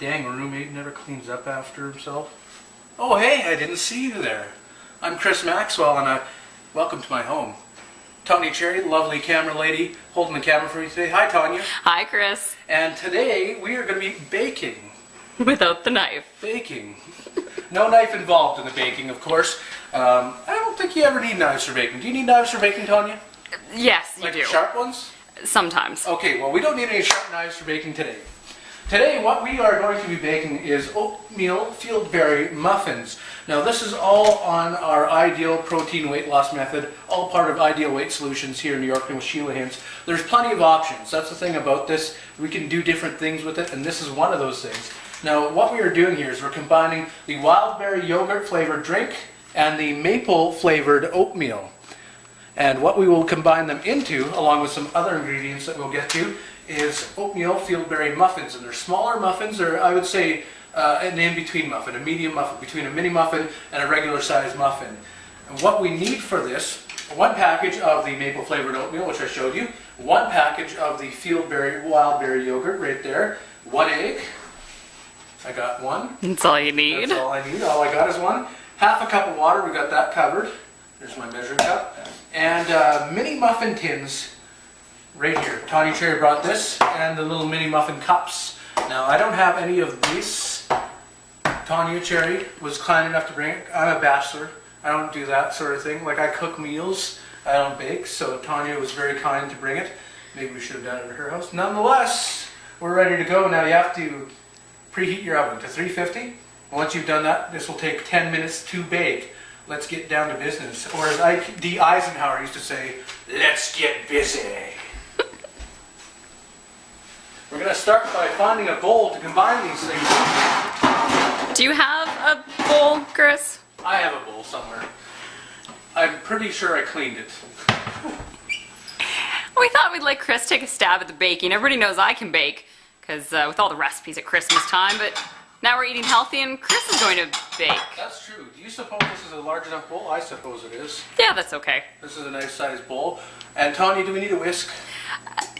Dang, roommate never cleans up after himself. Oh, hey, I didn't see you there. I'm Chris Maxwell, and welcome to my home. Tanya Cherry, lovely camera lady, holding the camera for me today. Hi, Tanya. Hi, Chris. And today we are going to be baking. Without the knife. Baking. No knife involved in the baking, of course. I don't think you ever need knives for baking. Do you need knives for baking, Tanya? Yes, you Like do. sharp ones? Sometimes. Okay, well, we don't need any sharp knives for baking today. Today, what we are going to be baking is oatmeal fieldberry muffins. Now, this is all on our Ideal Protein Weight Loss Method, all part of Ideal Weight Solutions here in Yorkton with Sheila Hintz. There's plenty of options. That's the thing about this. We can do different things with it, and this is one of those things. Now, what we are doing here is we're combining the wild berry yogurt flavored drink and the maple flavored oatmeal. And what we will combine them into, along with some other ingredients that we'll get to, is oatmeal fieldberry muffins. And they're smaller muffins, or I would say an in-between muffin, a medium muffin, between a mini muffin and a regular sized muffin. And what we need for this, one package of the maple flavored oatmeal, which I showed you, one package of the fieldberry wild berry yogurt right there, one egg. I got one. That's all you need. That's all I need. All I got is one. Half a cup of water, we got that covered. There's my measuring cup. And mini muffin tins right here. Tanya Cherry brought this and the little mini muffin cups. Now, I don't have any of these. Tanya Cherry was kind enough to bring it. I'm a bachelor. I don't do that sort of thing. Like, I cook meals. I don't bake. So Tanya was very kind to bring it. Maybe we should have done it at her house. Nonetheless, we're ready to go. Now, you have to preheat your oven to 350. Once you've done that, this will take 10 minutes to bake. Let's get down to business. Or as D. Eisenhower used to say, let's get busy. We're going to start by finding a bowl to combine these things. Do you have a bowl, Chris? I have a bowl somewhere. I'm pretty sure I cleaned it. We thought we'd let Chris take a stab at the baking. Everybody knows I can bake, because with all the recipes at Christmas time, but now we're eating healthy and Chris is going to bake. That's true. Do you suppose this is a large enough bowl? I suppose it is. Yeah, that's okay. This is a nice sized bowl. And Tanya, do we need a whisk?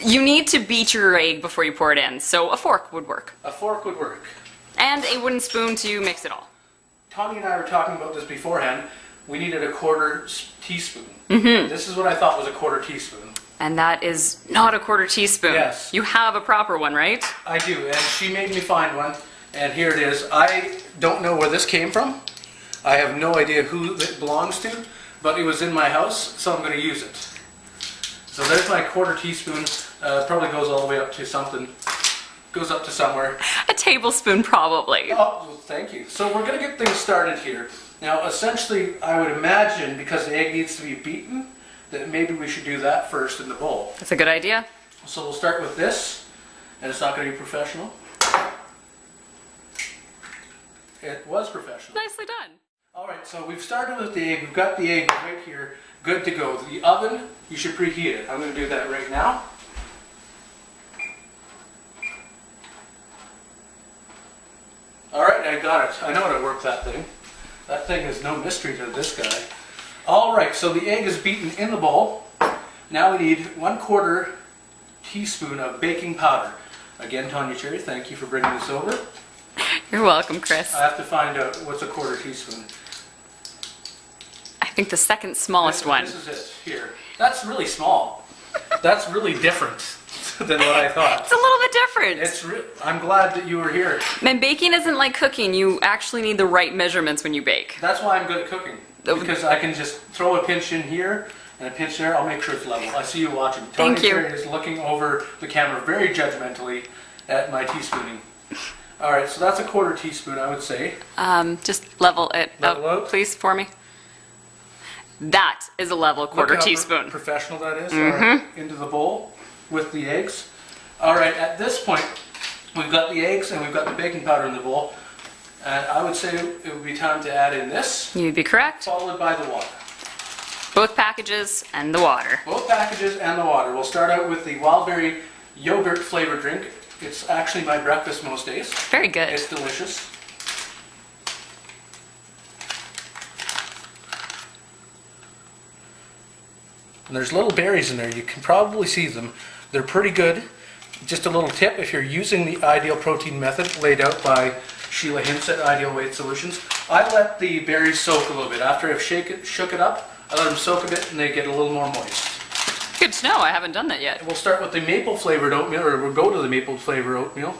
You need to beat your egg before you pour it in, so a fork would work. A fork would work. And a wooden spoon to mix it all. Tanya and I were talking about this beforehand. We needed a quarter teaspoon. This is what I thought was a quarter teaspoon. And that is not a quarter teaspoon. Yes. You have a proper one, right? I do, and she made me find one, and here it is. I don't know where this came from. I have no idea who it belongs to, but it was in my house, so I'm going to use it. So there's my quarter teaspoon. Probably goes all the way up to something. Goes up to somewhere. A tablespoon, probably. Oh, well, thank you. So we're going to get things started here. Now, essentially, I would imagine, because the egg needs to be beaten, that maybe we should do that first in the bowl. That's a good idea. So we'll start with this, and it's not going to be professional. It was professional. Nicely done. All right, so we've started with the egg. We've got the egg right here, good to go. The oven, you should preheat it. I'm going to do that right now. All right, I got it. I know how to work that thing. That thing is no mystery to this guy. All right, so the egg is beaten in the bowl. Now we need 1/4 teaspoon of baking powder. Again, Tanya Cherry, thank you for bringing this over. You're welcome, Chris. I have to find out what's a quarter teaspoon. I think the second smallest one. This is it, here. That's really small. That's really different than what I thought. It's a little bit different. I'm glad that you were here. Man, baking isn't like cooking. You actually need the right measurements when you bake. That's why I'm good at cooking. Because I can just throw a pinch in here and a pinch there. I'll make sure it's level. I see you watching. Thank you. Tanya Cherry is looking over the camera very judgmentally at my teaspooning. All right, so that's a quarter teaspoon, I would say. Just level it Level out, out? please, for me. That is a level quarter Look how teaspoon. Professional that is. All right, into the bowl with the eggs. All right, at this point, we've got the eggs and we've got the baking powder in the bowl. And I would say it would be time to add in this, You'd be correct. followed by the water. Both packages and the water. Both packages and the water. We'll start out with the wild berry yogurt flavored drink. It's actually my breakfast most days. Very good. It's delicious. And there's little berries in there. You can probably see them. They're pretty good. Just a little tip, if you're using the ideal protein method laid out by Sheila Hintz at Ideal Weight Solutions, I let the berries soak a little bit. After I've shook it up, I let them soak a bit and they get a little more moist. Good to know. I haven't done that yet. We'll start with the maple flavored oatmeal, or we'll go to the maple flavored oatmeal.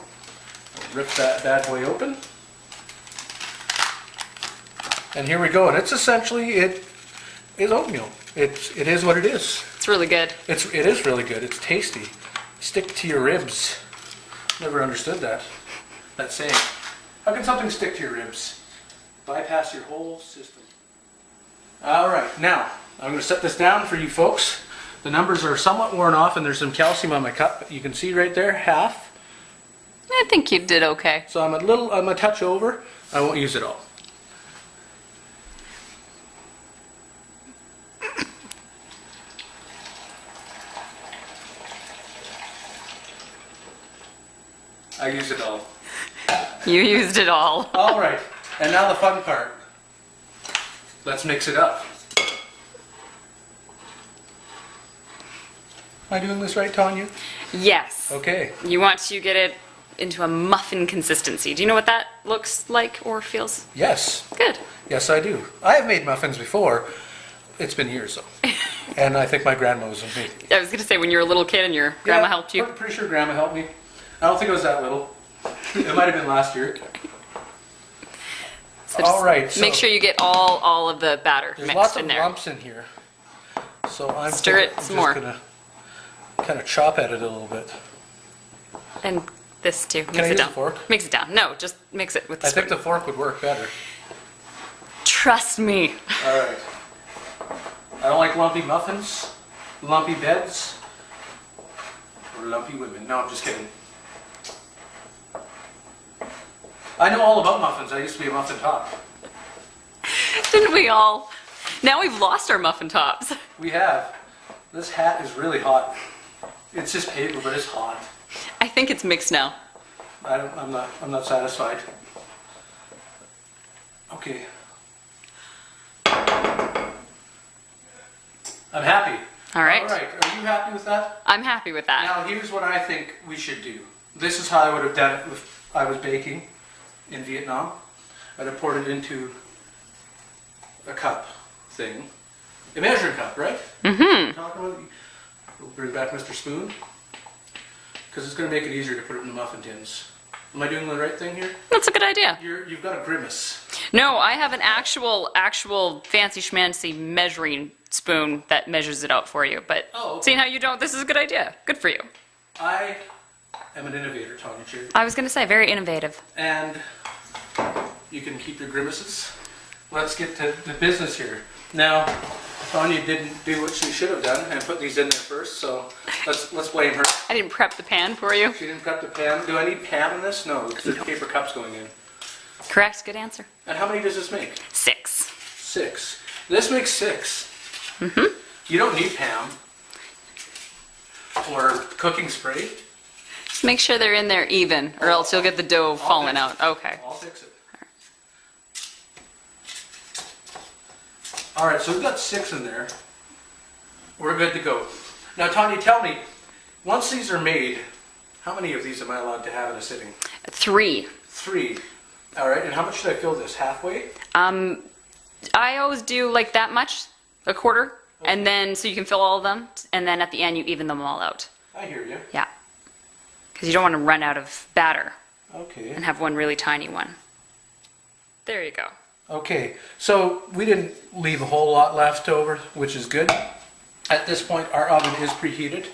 Rip that bad boy open. And here we go. And it's essentially, it is oatmeal. It is what it is. It's really good. It is really good. It's tasty. Stick to your ribs. Never understood that saying. How can something stick to your ribs? Bypass your whole system. All right, now I'm going to set this down for you folks. The numbers are somewhat worn off and there's some calcium on my cup, but you can see right there, half. I think you did okay. So I'm a touch over. I won't use it all. I used it all. You used it all. All right, and now the fun part. Let's mix it up. Am I doing this right, Tanya? Yes. Okay. You want to get it into a muffin consistency. Do you know what that looks like or feels? Yes. Good. Yes, I do. I have made muffins before. It's been years, though. And I think my grandma was with me. I was going to say, when you were a little kid and your grandma helped you. Pretty sure grandma helped me. I don't think it was that little. It might have been last year. So all right. So make sure you get all of the batter there's mixed lots in of there. lumps in here. So I'm Stir it just some more. gonna kind of chop at it a little bit. And this too. Can I use a fork? Mix it down. No, just mix it with the I think spoon. the fork would work better. Trust me. All right. I don't like lumpy muffins, lumpy beds, or lumpy women. No, I'm just kidding. I know all about muffins. I used to be a muffin top. Didn't we all? Now we've lost our muffin tops. We have. This hat is really hot. It's just paper, but it's hot. I think it's mixed now. I'm not satisfied. Okay. I'm happy. All right. All right. Are you happy with that? I'm happy with that. Now here's what I think we should do. This is how I would have done it if I was baking in Vietnam. I'd have poured it into a cup thing. A measuring cup, right? Mm-hmm. Talking about, we'll bring back Mr. Spoon. Because it's going to make it easier to put it in the muffin tins. Am I doing the right thing here? That's a good idea. You've got a grimace. No, I have an actual fancy schmancy measuring spoon that measures it out for you. But seeing how you don't, this is a good idea. Good for you. I am an innovator, Tanya Cherry. I was going to say, very innovative. And you can keep your grimaces. Let's get to the business here. Now, Tanya didn't do what she should have done and put these in there first, so let's blame her. I didn't prep the pan for you. She didn't prep the pan. Do I need pan in this? No, because there's paper cups going in. Correct, good answer. And how many does this make? 6. 6. This makes 6. Mm-hmm. You don't need Pam or cooking spray. Just make sure they're in there even, or else you'll get the dough falling out. Okay. I'll fix it. All right, so we've got 6 in there. We're good to go. Now, Tanya, tell me, once these are made, how many of these am I allowed to have in a sitting? 3. 3. All right, and how much should I fill this? Halfway? I always do like that much, a quarter, and then so you can fill all of them, and then at the end you even them all out. I hear you. Yeah. Because you don't want to run out of batter Okay. and have one really tiny one. There you go. Okay, so we didn't leave a whole lot left over, which is good. At this point, our oven is preheated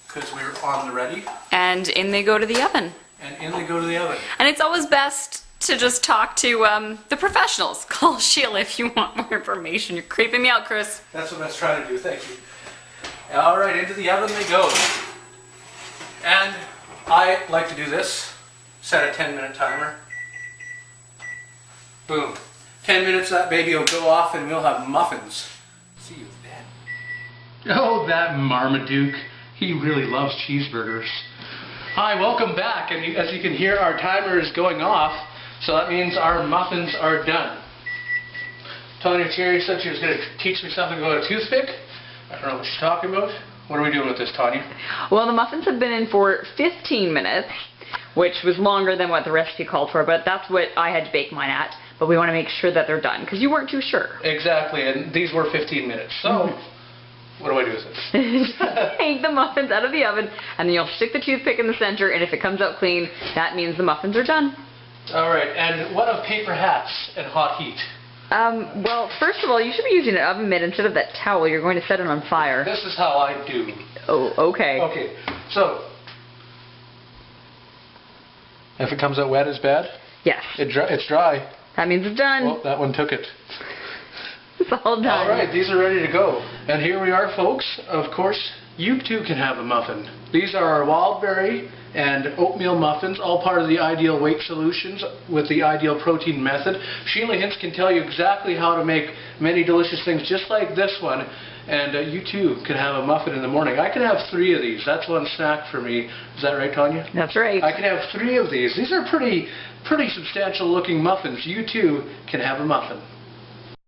because we're on the ready. And in they go to the oven. And in they go to the oven. And it's always best to just talk to the professionals. Call Sheila if you want more information. You're creeping me out, Chris. That's what I was trying to do, thank you. All right, into the oven they go. And I like to do this, set a 10-minute timer. Boom. 10 minutes, that baby will go off and we'll have muffins. See you then. Oh, that Marmaduke. He really loves cheeseburgers. Hi, welcome back. And as you can hear, our timer is going off, so that means our muffins are done. Tanya Cherry said she was going to teach me something about a toothpick. I don't know what she's talking about. What are we doing with this, Tanya? Well, the muffins have been in for 15 minutes, which was longer than what the recipe called for, but that's what I had to bake mine at. But we want to make sure that they're done, because you weren't too sure. Exactly, and these were 15 minutes. So, what do I do with this? Take the muffins out of the oven, and then you'll stick the toothpick in the center, and if it comes out clean, that means the muffins are done. All right, and what of paper hats and hot heat? Well, first of all, you should be using an oven mitt instead of that towel. You're going to set it on fire. This is how I do. Oh, okay. Okay, so, if it comes out wet, it's bad? Yes. It's dry. That means it's done. Well, that one took it. It's all done. All right, these are ready to go. And here we are, folks. Of course, you too can have a muffin. These are our wild berry and oatmeal muffins, all part of the Ideal Weight Solutions with the Ideal Protein method. Sheila Hintz can tell you exactly how to make many delicious things just like this one. And you too can have a muffin in the morning. I can have 3 of these. That's one snack for me. Is that right, Tanya? That's right. I can have 3 of these. These are pretty substantial looking muffins. You too can have a muffin.